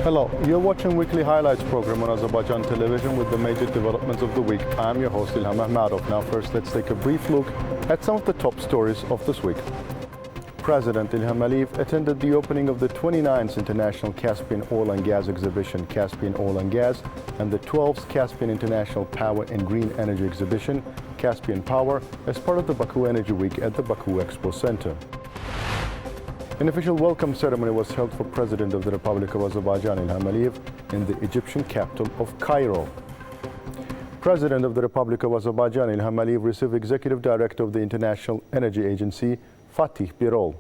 Hello, you're watching weekly highlights program on Azərbaycan Television with the major developments of the week. I'm your host Ilham Məmmədov. Now first, let's take a brief look at some of the top stories of this week. President İlham attended the opening of the 29th International Caspian Oil and Gas Exhibition, Caspian Oil and Gas, and the 12th Caspian International Power and Green Energy Exhibition, Caspian Power, as part of the Baku Energy Week at the Baku Expo Center. An official welcome ceremony was held for President of the Republic of Azerbaijan, İlham in the Egyptian capital of Cairo. President of the Republic of Azerbaijan, İlham received Executive Director of the International Energy Agency, Fatih Birol.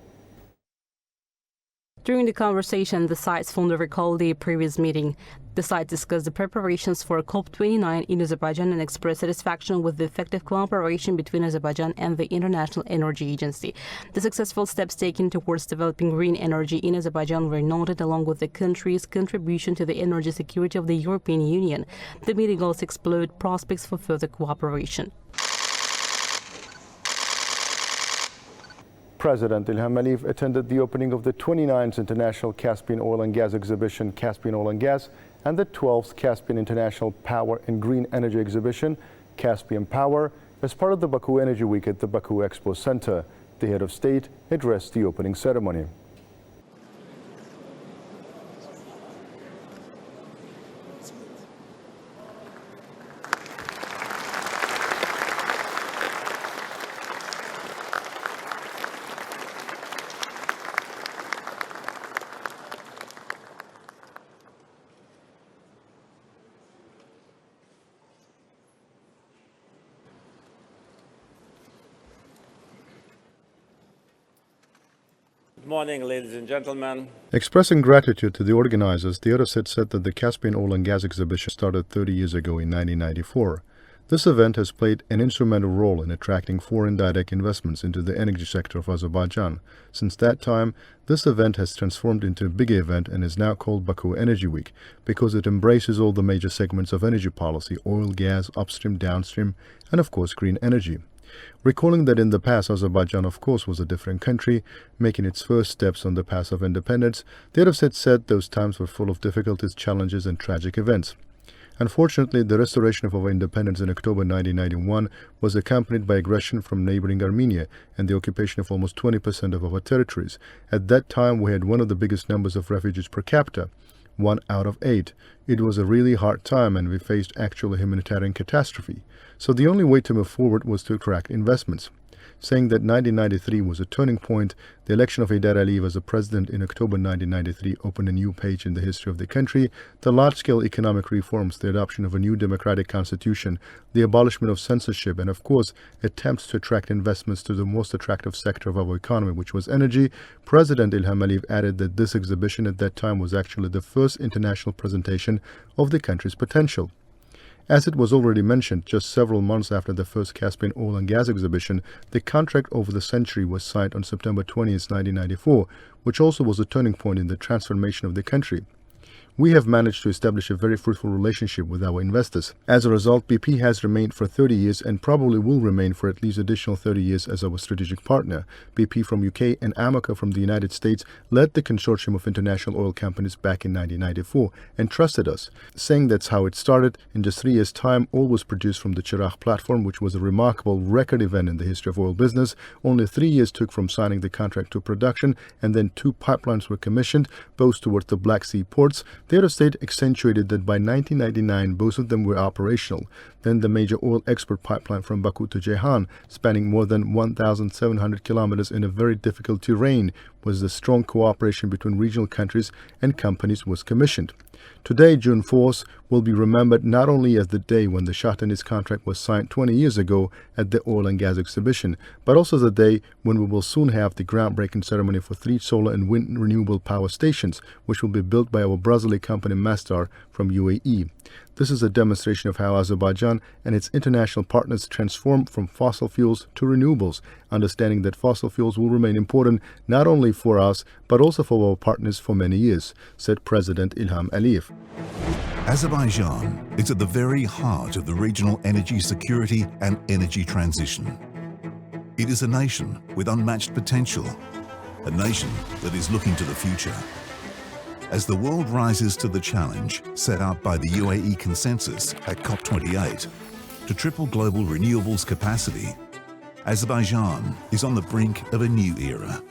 During the conversation, the site's founder recalled the previous meeting. The site discussed the preparations for COP29 in Azerbaijan and expressed satisfaction with the effective cooperation between Azerbaijan and the International Energy Agency. The successful steps taken towards developing green energy in Azerbaijan were noted, along with the country's contribution to the energy security of the European Union. The meeting also explored prospects for further cooperation. President İlham attended the opening of the 29th International Caspian Oil and Gas Exhibition, Caspian Oil and Gas, and the 12th Caspian International Power and Green Energy Exhibition, Caspian Power, as part of the Baku Energy Week at the Baku Expo Center. The head of state addressed the opening ceremony. Good morning, ladies and gentlemen. Expressing gratitude to the organizers, the other said that the Caspian Oil and Gas Exhibition started 30 years ago in 1994. This event has played an instrumental role in attracting foreign direct investments into the energy sector of Azerbaijan. Since that time, this event has transformed into a bigger event and is now called Baku Energy Week because it embraces all the major segments of energy policy: oil, gas, upstream, downstream, and of course green energy. Recalling that in the past, Azerbaijan, of course, was a different country, making its first steps on the path of independence, the other said those times were full of difficulties, challenges, and tragic events. Unfortunately, the restoration of our independence in October 1991 was accompanied by aggression from neighboring Armenia and the occupation of almost 20% of our territories. At that time, we had one of the biggest numbers of refugees per capita, 1 out of 8. It was a really hard time and we faced actual humanitarian catastrophe. So the only way to move forward was to attract investments. Saying that 1993 was a turning point, the election of Heydar Aliyev as a president in October 1993 opened a new page in the history of the country. The large-scale economic reforms, the adoption of a new democratic constitution, the abolishment of censorship, and of course, attempts to attract investments to the most attractive sector of our economy, which was energy. President İlham added that this exhibition at that time was actually the first international presentation of the country's potential. As it was already mentioned, just several months after the first Caspian Oil and Gas Exhibition, the contract over the century was signed on September 20, 1994, which also was a turning point in the transformation of the country. We have managed to establish a very fruitful relationship with our investors. As a result, BP has remained for 30 years and probably will remain for at least additional 30 years as our strategic partner. BP from UK and Amoco from the United States led the consortium of international oil companies back in 1994 and trusted us, saying that's how it started. In just 3 years' time, oil was produced from the Chirag platform, which was a remarkable record event in the history of oil business. Only 3 years took from signing the contract to production, and then 2 pipelines were commissioned, both towards the Black Sea ports. The other state accentuated that by 1999, both of them were operational. Then the major oil export pipeline from Baku to Ceyhan, spanning more than 1,700 kilometers in a very difficult terrain, was the strong cooperation between regional countries and companies was commissioned. Today, June 4th, will be remembered not only as the day when the Shah Deniz contract was signed 20 years ago at the Oil and Gas Exhibition, but also the day when we will soon have the groundbreaking ceremony for 3 solar and wind renewable power stations, which will be built by our Brazilian company Masdar from UAE. This is a demonstration of how Azerbaijan and its international partners transform from fossil fuels to renewables, understanding that fossil fuels will remain important not only for us, but also for our partners for many years, said President İlham Aliyev. Azerbaijan is at the very heart of the regional energy security and energy transition. It is a nation with unmatched potential, a nation that is looking to the future. As the world rises to the challenge set out by the UAE consensus at COP28 to triple global renewables capacity, Azerbaijan is on the brink of a new era,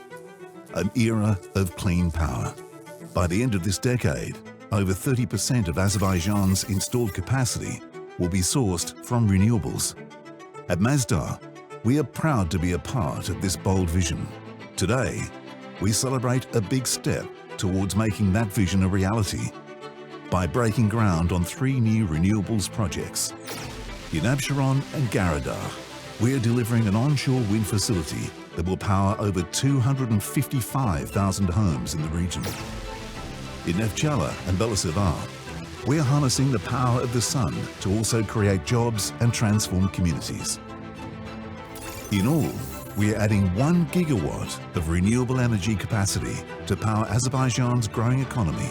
an era of clean power. By the end of this decade, over 30% of Azerbaijan's installed capacity will be sourced from renewables. At Mazda, we are proud to be a part of this bold vision. Today, we celebrate a big step towards making that vision a reality by breaking ground on 3 new renewables projects. In Absheron and Garadagh, we are delivering an onshore wind facility that will power over 255,000 homes in the region. In Nefchala and Belisava, we are harnessing the power of the sun to also create jobs and transform communities. In all, we are adding 1 gigawatt of renewable energy capacity to power Azerbaijan's growing economy,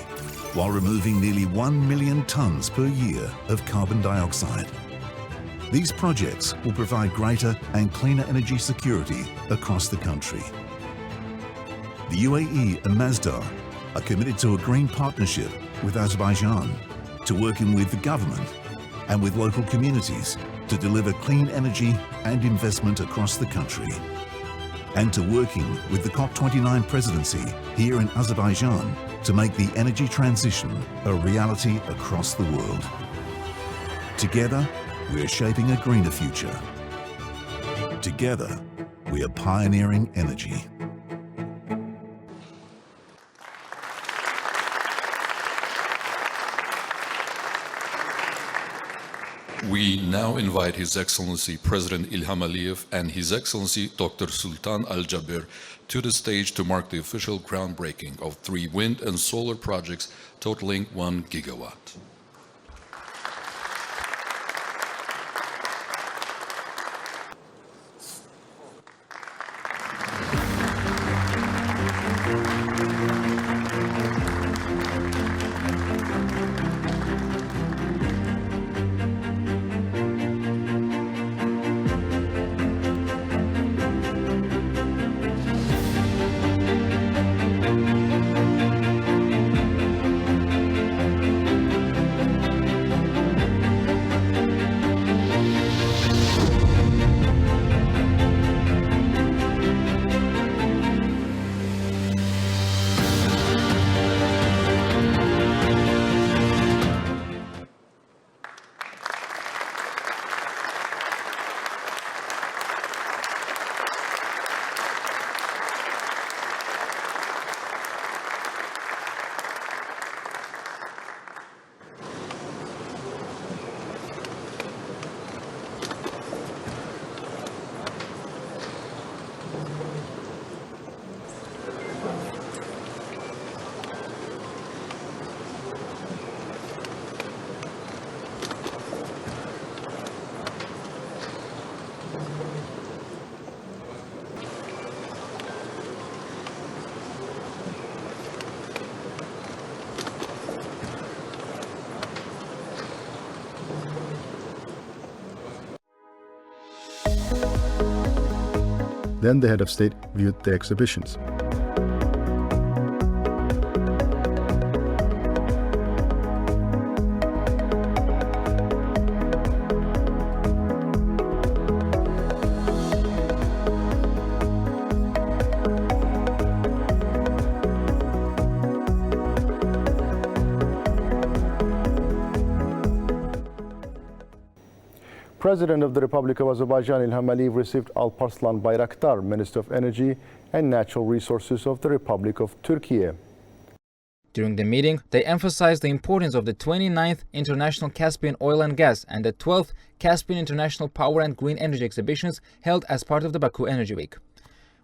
while removing nearly 1 million tons per year of carbon dioxide. These projects will provide greater and cleaner energy security across the country. The UAE and Mazda are committed to a green partnership with Azerbaijan, to working with the government and with local communities to deliver clean energy and investment across the country, and to working with the COP29 presidency here in Azerbaijan to make the energy transition a reality across the world. Together, we are shaping a greener future. Together, we are pioneering energy. We now invite His Excellency President Ilham Aliyev and His Excellency Dr. Sultan Al Jaber to the stage to mark the official groundbreaking of 3 wind and solar projects totaling 1 gigawatt. Then the head of state viewed the exhibitions. President of the Republic of Azerbaijan Ilham Aliyev received Alparslan Bayraktar, Minister of Energy and Natural Resources of the Republic of Turkey. During the meeting, they emphasized the importance of the 29th International Caspian Oil and Gas and the 12th Caspian International Power and Green Energy exhibitions held as part of the Baku Energy Week.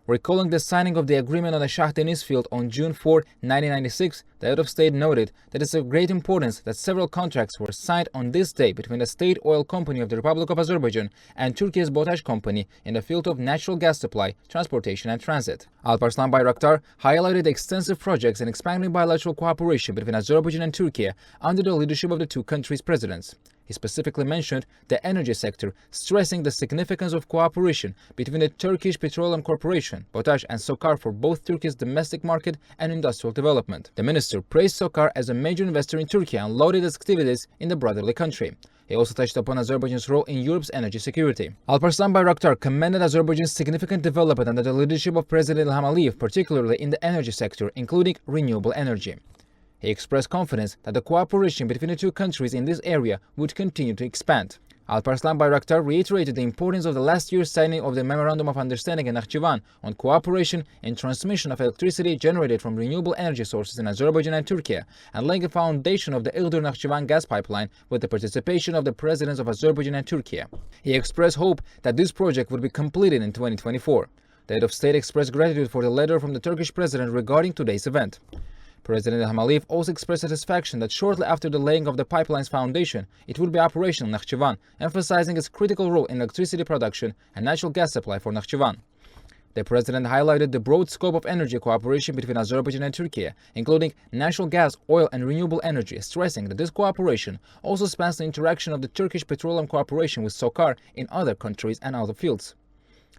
Recalling the signing of the agreement on the Shah Deniz field on June 4, 1996, the head of state noted that it's of great importance that several contracts were signed on this day between the State Oil Company of the Republic of Azerbaijan and Turkey's BOTAŞ Company in the field of natural gas supply, transportation and transit. Alparslan Bayraktar highlighted extensive projects and expanding bilateral cooperation between Azerbaijan and Turkey under the leadership of the two countries' presidents. He specifically mentioned the energy sector, stressing the significance of cooperation between the Turkish Petroleum Corporation, Potash and SOCAR for both Turkey's domestic market and industrial development. The minister praised SOCAR as a major investor in Turkey and lauded its activities in the brotherly country. He also touched upon Azerbaijan's role in Europe's energy security. Alparslan Bayraktar commended Azerbaijan's significant development under the leadership of President Ilham Aliyev, particularly in the energy sector, including renewable energy. He expressed confidence that the cooperation between the two countries in this area would continue to expand. Alparslan Bayraktar reiterated the importance of the last year's signing of the Memorandum of Understanding in Nakhchivan on cooperation in transmission of electricity generated from renewable energy sources in Azerbaijan and Turkey, and laying the foundation of the Ilder-Nakhchivan gas pipeline with the participation of the presidents of Azerbaijan and Turkey. He expressed hope that this project would be completed in 2024. The head of state expressed gratitude for the letter from the Turkish president regarding today's event. President Ilham Aliyev also expressed satisfaction that shortly after the laying of the pipeline's foundation, it would be operational in Nakhchivan, emphasizing its critical role in electricity production and natural gas supply for Nakhchivan. The president highlighted the broad scope of energy cooperation between Azerbaijan and Turkey, including natural gas, oil and renewable energy, stressing that this cooperation also spans the interaction of the Turkish Petroleum Corporation with SOCAR in other countries and other fields.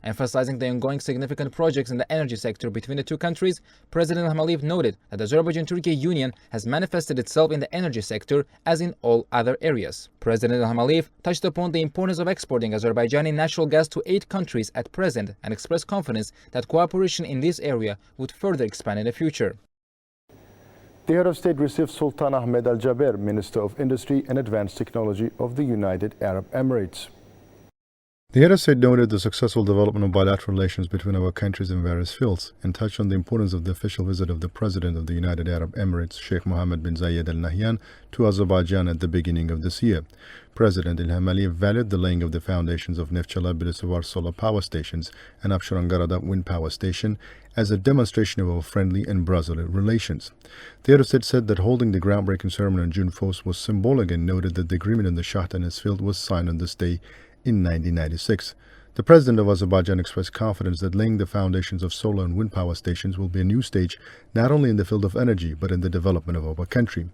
Emphasizing the ongoing significant projects in the energy sector between the two countries, President Ilham Aliyev noted that the Azerbaijan-Turkey Union has manifested itself in the energy sector as in all other areas. President Ilham Aliyev touched upon the importance of exporting Azerbaijani natural gas to 8 countries at present and expressed confidence that cooperation in this area would further expand in the future. The head of state received Sultan Ahmed Al Jaber, Minister of Industry and Advanced Technology of the United Arab Emirates. The head of state noted the successful development of bilateral relations between our countries in various fields and touched on the importance of the official visit of the President of the United Arab Emirates, Sheikh Mohammed bin Zayed Al Nahyan, to Azerbaijan at the beginning of this year. President Ilham Aliyev valued the laying of the foundations of Neftchala Bilisuvar solar power stations and Afsharangarada wind power station as a demonstration of our friendly and brotherly relations. The head of state said that holding the groundbreaking ceremony on June 4th was symbolic and noted that the agreement in the Shah Deniz field was signed on this day in 1996. The president of Azerbaijan expressed confidence that laying the foundations of solar and wind power stations will be a new stage not only in the field of energy but in the development of our country.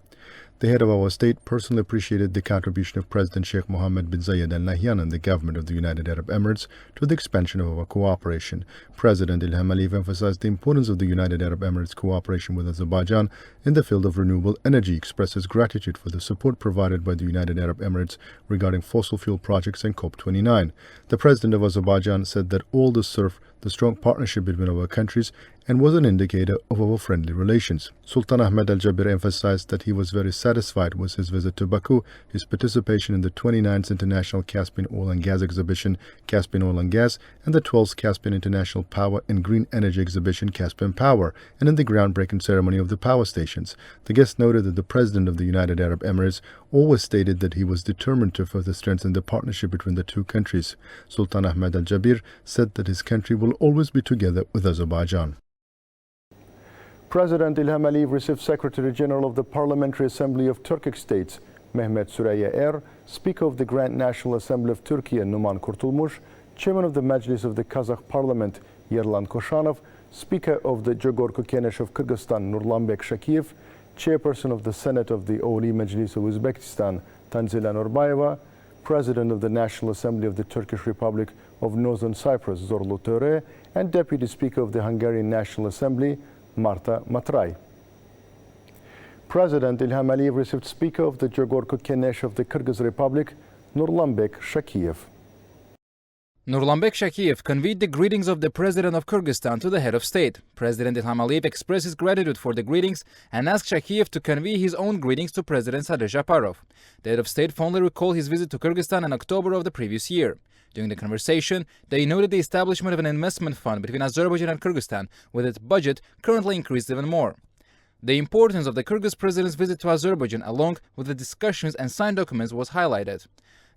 The head of our state personally appreciated the contribution of President Sheikh Mohammed bin Zayed Al Nahyan and the government of the United Arab Emirates to the expansion of our cooperation. President Ilham Aliyev emphasized the importance of the United Arab Emirates cooperation with Azerbaijan in the field of renewable energy, expressed his gratitude for the support provided by the United Arab Emirates regarding fossil fuel projects and COP29. The president of Azerbaijan said that all this served the strong partnership between our countries and was an indicator of our friendly relations. Sultan Ahmed Al Jaber emphasized that he was very satisfied with his visit to Baku, his participation in the 29th International Caspian Oil and Gas Exhibition, Caspian Oil and Gas, and the 12th Caspian International Power and Green Energy Exhibition, Caspian Power, and in the groundbreaking ceremony of the power stations. The guest noted that the President of the United Arab Emirates always stated that he was determined to further strengthen the partnership between the two countries. Sultan Ahmed Al Jaber said that his country will always be together with Azerbaijan. President Ilham Aliyev received Secretary General of the Parliamentary Assembly of Turkic States, Mehmet Süreyya Er, Speaker of the Grand National Assembly of Turkey, Numan Kurtulmuş, Chairman of the Majlis of the Kazakh Parliament, Yerlan Koshanov, Speaker of the Jogorku Kenesh of Kyrgyzstan, Nurlanbek Shakiyev, Chairperson of the Senate of the Oli Majlis of Uzbekistan, Tanzila Norbayeva, President of the National Assembly of the Turkish Republic of Northern Cyprus, Zorlu Töre, and Deputy Speaker of the Hungarian National Assembly, Marta Matrai. President Ilham Aliyev received Speaker of the Jogorku Kenesh of the Kyrgyz Republic, Nurlanbek Shakiyev. Nurlanbek Shakiyev conveyed the greetings of the President of Kyrgyzstan to the head of state. President Ilham Aliyev expressed his gratitude for the greetings and asked Shakiyev to convey his own greetings to President Sadir Japarov. The head of state fondly recalled his visit to Kyrgyzstan in October of the previous year. During the conversation, they noted the establishment of an investment fund between Azerbaijan and Kyrgyzstan, with its budget currently increased even more. The importance of the Kyrgyz president's visit to Azerbaijan, along with the discussions and signed documents, was highlighted.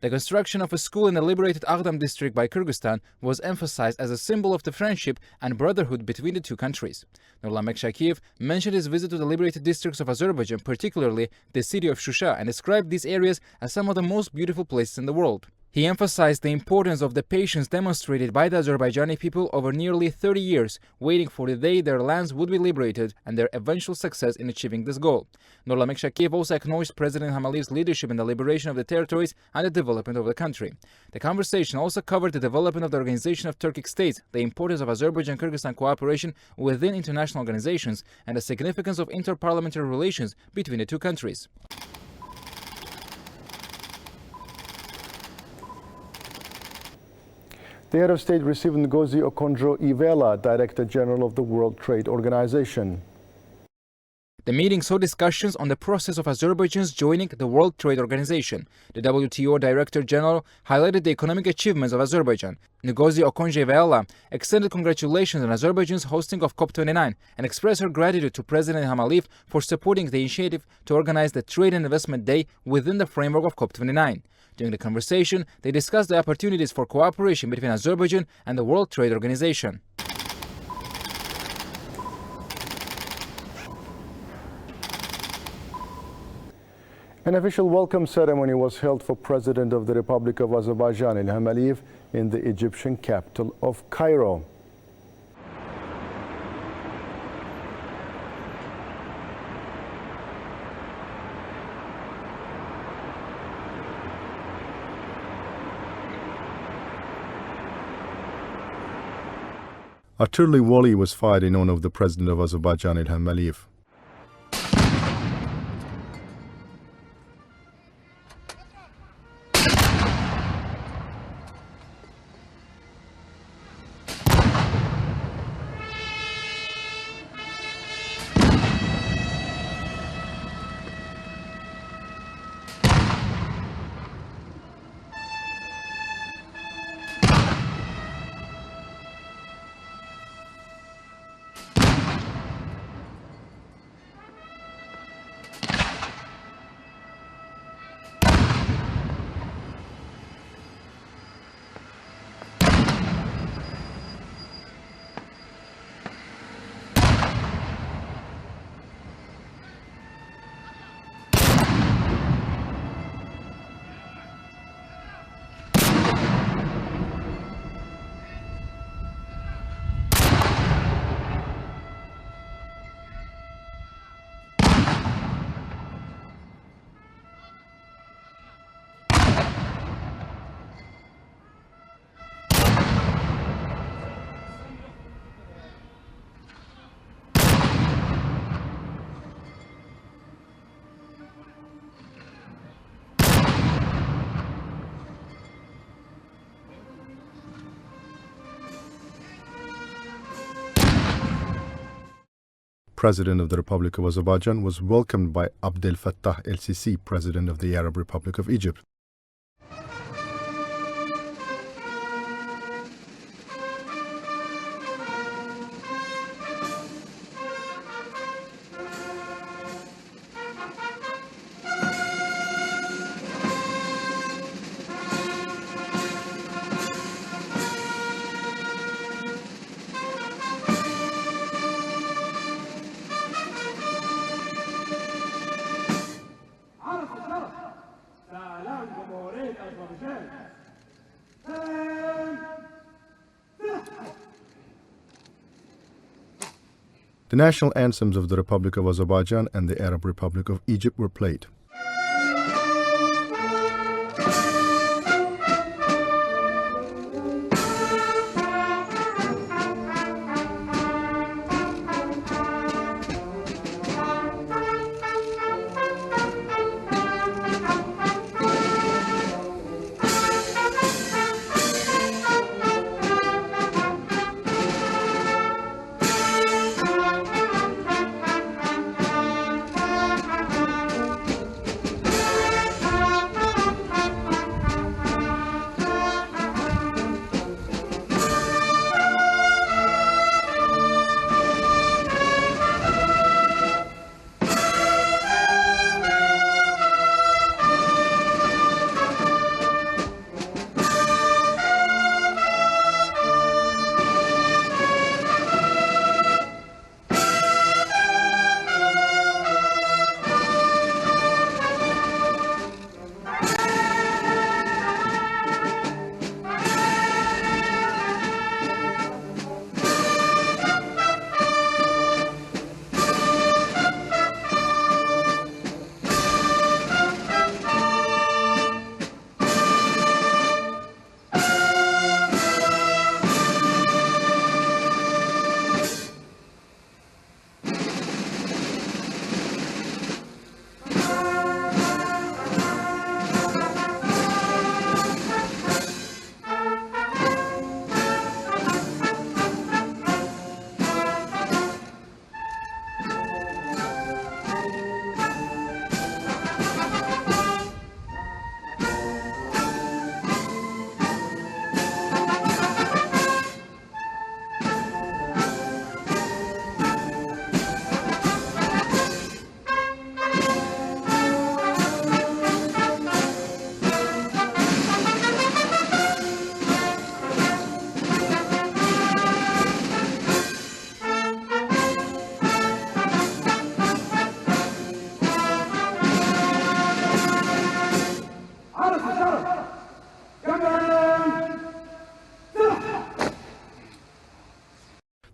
The construction of a school in the liberated Aghdam district by Kyrgyzstan was emphasized as a symbol of the friendship and brotherhood between the two countries. Nurlanbek Shakiyev mentioned his visit to the liberated districts of Azerbaijan, particularly the city of Shusha, and described these areas as some of the most beautiful places in the world. He emphasized the importance of the patience demonstrated by the Azerbaijani people over nearly 30 years, waiting for the day their lands would be liberated and their eventual success in achieving this goal. Nurlamek Shakiyev also acknowledged President İlham Aliyev's leadership in the liberation of the territories and the development of the country. The conversation also covered the development of the Organization of Turkic States, the importance of Azerbaijan-Kyrgyzstan cooperation within international organizations, and the significance of inter-parliamentary relations between the two countries. The head of state received Ngozi Okonjo-Iweala, Director General of the World Trade Organization. The meeting saw discussions on the process of Azerbaijan's joining the World Trade Organization. The WTO Director General highlighted the economic achievements of Azerbaijan. Ngozi Okonjo-Iweala extended congratulations on Azerbaijan's hosting of COP29 and expressed her gratitude to President İlham Aliyev for supporting the initiative to organize the Trade and Investment Day within the framework of COP29. During the conversation, they discussed the opportunities for cooperation between Azerbaijan and the World Trade Organization. An official welcome ceremony was held for President of the Republic of Azerbaijan, Ilham Aliyev, in the Egyptian capital of Cairo. A Turli volley was fired in honor of the President of Azerbaijan, Ilham Aliyev. President of the Republic of Azerbaijan was welcomed by Abdel Fattah el-Sisi, President of the Arab Republic of Egypt. The national anthems of the Republic of Azerbaijan and the Arab Republic of Egypt were played.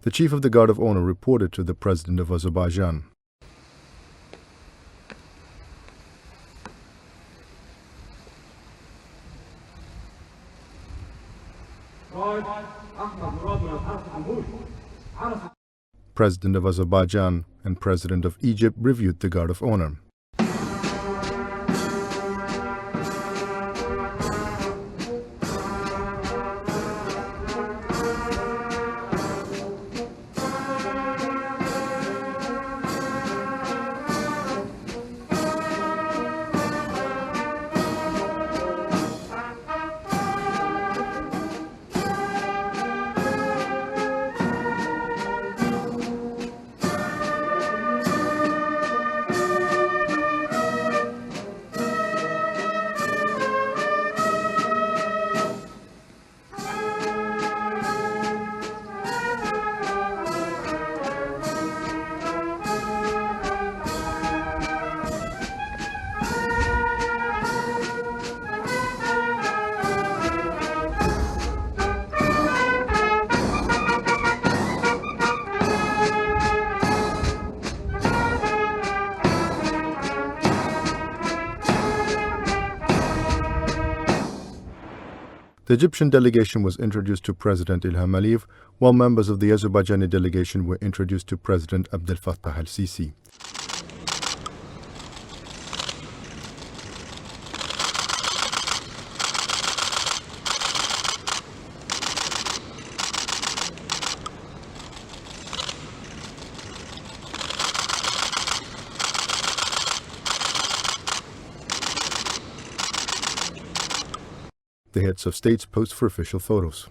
The Chief of the Guard of Honor reported to the President of Azerbaijan. President of Azerbaijan and President of Egypt reviewed the Guard of Honor. The Egyptian delegation was introduced to President Ilham Aliyev, while members of the Azerbaijani delegation were introduced to President Abdel Fattah al-Sisi. The heads of states posed for official photos.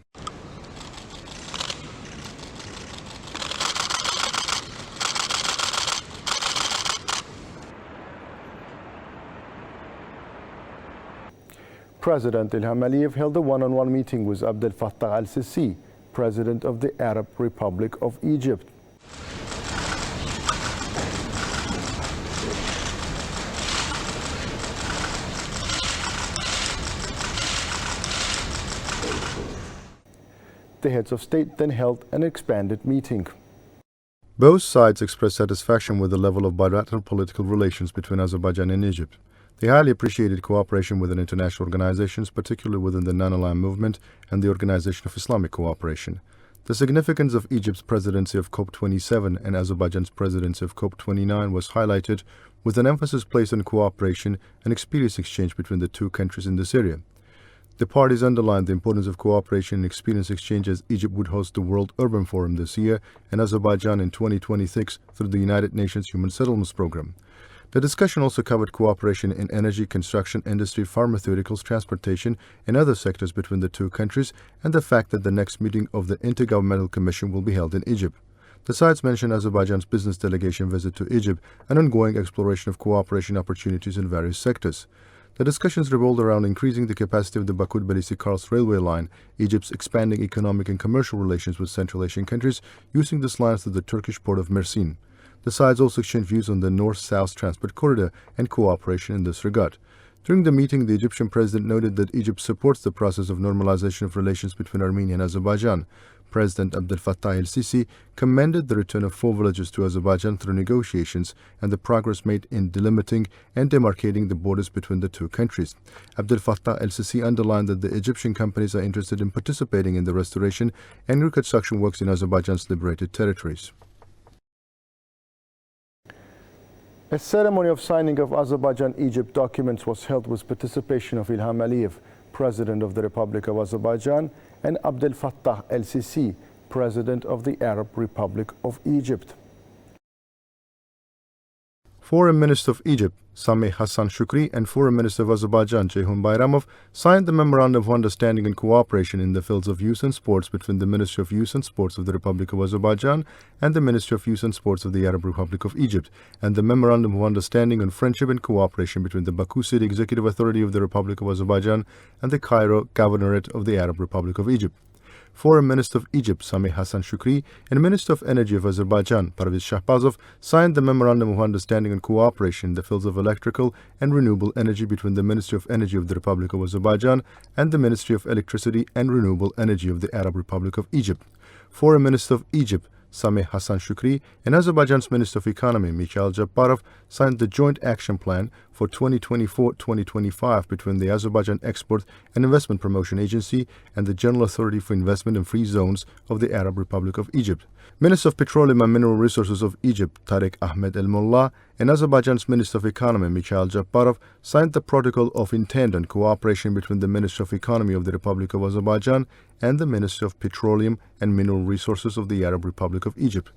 President Ilham Aliyev held a one-on-one meeting with Abdel Fattah al-Sisi, President of the Arab Republic of Egypt. The heads of state then held an expanded meeting. Both sides expressed satisfaction with the level of bilateral political relations between Azerbaijan and Egypt. They highly appreciated cooperation within international organizations, particularly within the Non-Aligned Movement and the Organization of Islamic Cooperation. The significance of Egypt's presidency of COP27 and Azerbaijan's presidency of COP29 was highlighted, with an emphasis placed on cooperation and experience exchange between the two countries in this area. The parties underlined the importance of cooperation and experience exchange as Egypt would host the World Urban Forum this year and Azerbaijan in 2026 through the United Nations Human Settlements Program. The discussion also covered cooperation in energy, construction, industry, pharmaceuticals, transportation, and other sectors between the two countries, and the fact that the next meeting of the Intergovernmental Commission will be held in Egypt. The sides mentioned Azerbaijan's business delegation visit to Egypt and ongoing exploration of cooperation opportunities in various sectors. The discussions revolved around increasing the capacity of the Baku-Tbilisi-Kars railway line, Egypt's expanding economic and commercial relations with Central Asian countries, using this line through the Turkish port of Mersin. The sides also exchanged views on the North-South transport corridor and cooperation in this regard. During the meeting, the Egyptian president noted that Egypt supports the process of normalization of relations between Armenia and Azerbaijan. President Abdel Fattah el-Sisi commended the return of 4 villages to Azerbaijan through negotiations and the progress made in delimiting and demarcating the borders between the two countries. Abdel Fattah el-Sisi underlined that the Egyptian companies are interested in participating in the restoration and reconstruction works in Azerbaijan's liberated territories. A ceremony of signing of Azerbaijan-Egypt documents was held with participation of Ilham Aliyev, President of the Republic of Azerbaijan, and Abdel Fattah el-Sisi, President of the Arab Republic of Egypt. Foreign Minister of Egypt, Sameh Hassan Shukri, and Foreign Minister of Azerbaijan, Ceyhun Bayramov, signed the Memorandum of Understanding and Cooperation in the fields of youth and sports between the Ministry of Youth and Sports of the Republic of Azerbaijan and the Ministry of Youth and Sports of the Arab Republic of Egypt, and the Memorandum of Understanding on Friendship and Cooperation between the Baku City Executive Authority of the Republic of Azerbaijan and the Cairo Governorate of the Arab Republic of Egypt. Foreign Minister of Egypt, Sameh Hassan Shukri, and Minister of Energy of Azerbaijan, Parviz Shahbazov, signed the Memorandum of Understanding and Cooperation in the fields of electrical and renewable energy between the Ministry of Energy of the Republic of Azerbaijan and the Ministry of Electricity and Renewable Energy of the Arab Republic of Egypt. Foreign Minister of Egypt, Sameh Hassan Shukri, and Azerbaijan's Minister of Economy, Mikhail Jabbarov, signed the Joint Action Plan for 2024-2025 between the Azerbaijan Export and Investment Promotion Agency and the General Authority for Investment in Free Zones of the Arab Republic of Egypt. Minister of Petroleum and Mineral Resources of Egypt, Tariq Ahmed El Mullah, and Azerbaijan's Minister of Economy, Mikhail Jabbarov, signed the Protocol of Intent on cooperation between the Ministry of Economy of the Republic of Azerbaijan and the Ministry of Petroleum and Mineral Resources of the Arab Republic of Egypt.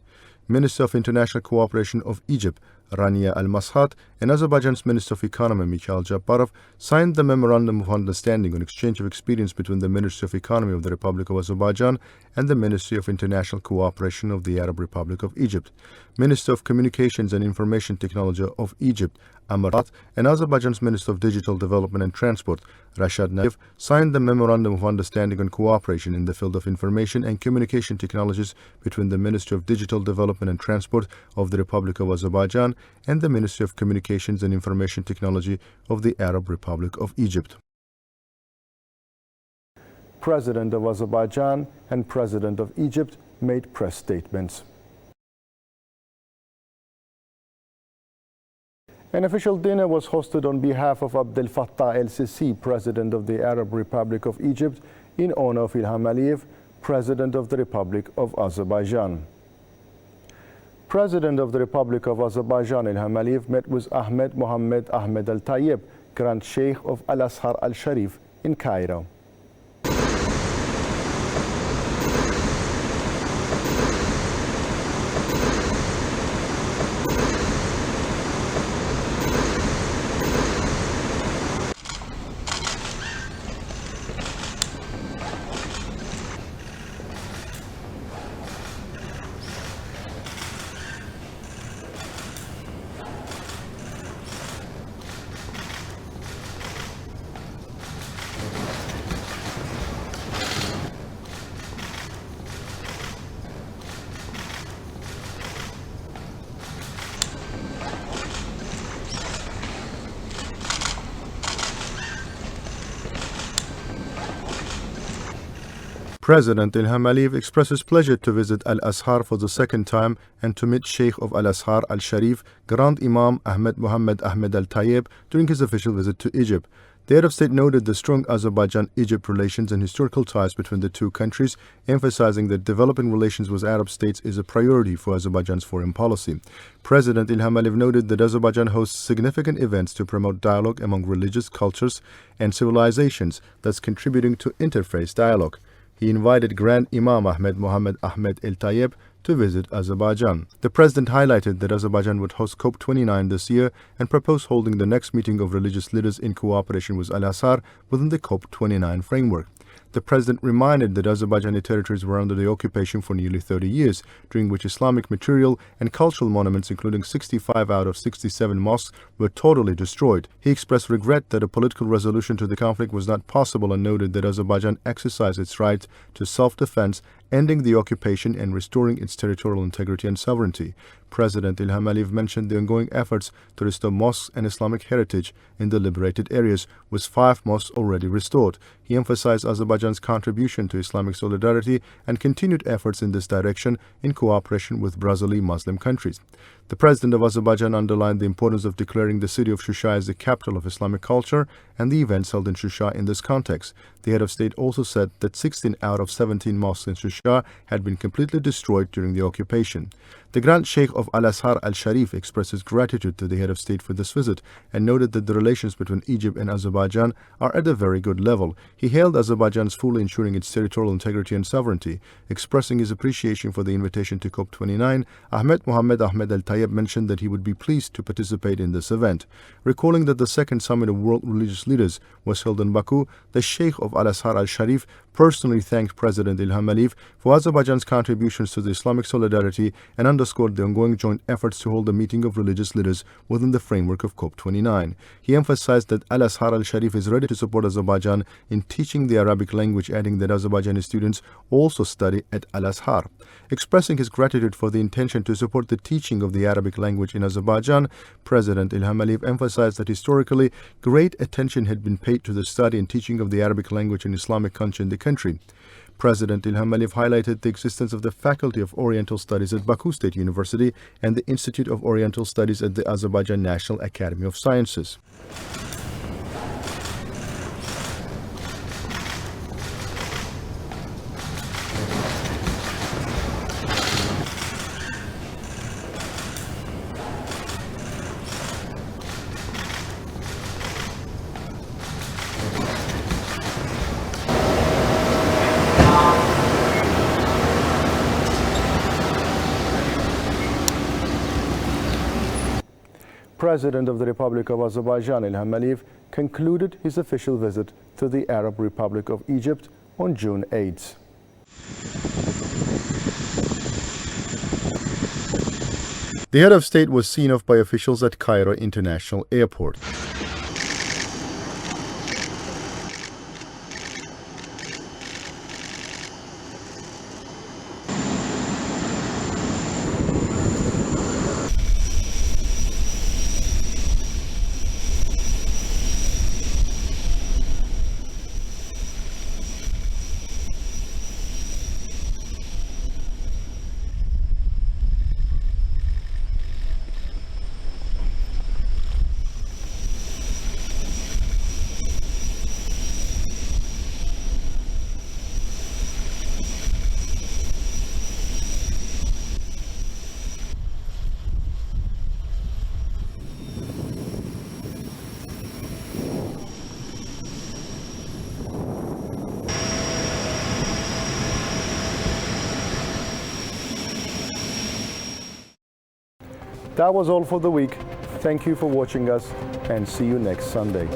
Minister of International Cooperation of Egypt, Rania Al-Mashat, and Azerbaijan's Minister of Economy, Mikhail Jabbarov, signed the Memorandum of Understanding on exchange of experience between the Ministry of Economy of the Republic of Azerbaijan and the Ministry of International Cooperation of the Arab Republic of Egypt. Minister of Communications and Information Technology of Egypt, Amarat, and Azerbaijan's Minister of Digital Development and Transport, Rashad Naif, signed the Memorandum of Understanding on Cooperation in the field of Information and Communication Technologies between the Ministry of Digital Development and Transport of the Republic of Azerbaijan and the Ministry of Communications and Information Technology of the Arab Republic of Egypt. President of Azerbaijan and President of Egypt made press statements. An official dinner was hosted on behalf of Abdel Fattah el-Sisi, President of the Arab Republic of Egypt, in honor of Ilham Aliyev, President of the Republic of Azerbaijan. President of the Republic of Azerbaijan, Ilham Aliyev, met with Ahmed Mohammed Ahmed Al-Tayyib, Grand Sheikh of Al-Azhar Al-Sharif in Cairo. President Ilham Aliyev expresses pleasure to visit Al-Azhar for the second time and to meet Sheikh of Al-Azhar Al-Sharif, Grand Imam Ahmed Mohammed Ahmed Al-Tayyib during his official visit to Egypt. The head of state noted the strong Azerbaijan-Egypt relations and historical ties between the two countries, emphasizing that developing relations with Arab states is a priority for Azerbaijan's foreign policy. President Ilham Aliyev noted that Azerbaijan hosts significant events to promote dialogue among religious cultures and civilizations, thus contributing to interfaith dialogue. He invited Grand Imam Ahmed Mohammed Ahmed El-Tayyib to visit Azerbaijan. The president highlighted that Azerbaijan would host COP29 this year and proposed holding the next meeting of religious leaders in cooperation with Al-Azhar within the COP29 framework. The president reminded that Azerbaijani territories were under the occupation for nearly 30 years, during which Islamic material and cultural monuments, including 65 out of 67 mosques, were totally destroyed. He expressed regret that a political resolution to the conflict was not possible and noted that Azerbaijan exercised its right to self-defense, ending the occupation and restoring its territorial integrity and sovereignty. President Ilham Aliyev mentioned the ongoing efforts to restore mosques and Islamic heritage in the liberated areas, with 5 mosques already restored. He emphasized Azerbaijan's contribution to Islamic solidarity and continued efforts in this direction in cooperation with Brazilian Muslim countries. The president of Azerbaijan underlined the importance of declaring the city of Shusha as the capital of Islamic culture and the events held in Shusha in this context. The head of state also said that 16 out of 17 mosques in Shusha had been completely destroyed during the occupation. The Grand Sheikh of Al-Azhar Al-Sharif expresses gratitude to the head of state for this visit and noted that the relations between Egypt and Azerbaijan are at a very good level. He hailed Azerbaijan's fully ensuring its territorial integrity and sovereignty. Expressing his appreciation for the invitation to COP29, Ahmed Mohammed Ahmed Al-Tayyib mentioned that he would be pleased to participate in this event. Recalling that the second summit of world religious leaders was held in Baku, the Sheikh of Al-Azhar Al-Sharif personally thanked President Ilham Aliyev for Azerbaijan's contributions to the Islamic solidarity and underscored the ongoing joint efforts to hold a meeting of religious leaders within the framework of COP29. He emphasized that Al-Azhar Al-Sharif is ready to support Azerbaijan in teaching the Arabic language, adding that Azerbaijani students also study at Al-Azhar. Expressing his gratitude for the intention to support the teaching of the Arabic language in Azerbaijan, President Ilham Aliyev emphasized that historically great attention had been paid to the study and teaching of the Arabic language and Islamic culture in the country. President İlham highlighted the existence of the Faculty of Oriental Studies at Baku State University and the Institute of Oriental Studies at the Azerbaijan National Academy of Sciences. President of the Republic of Azerbaijan İlham Aliyev concluded his official visit to the Arab Republic of Egypt on June 8. The head of state was seen off by officials at Cairo International Airport. That was all for the week. Thank you for watching us and see you next Sunday.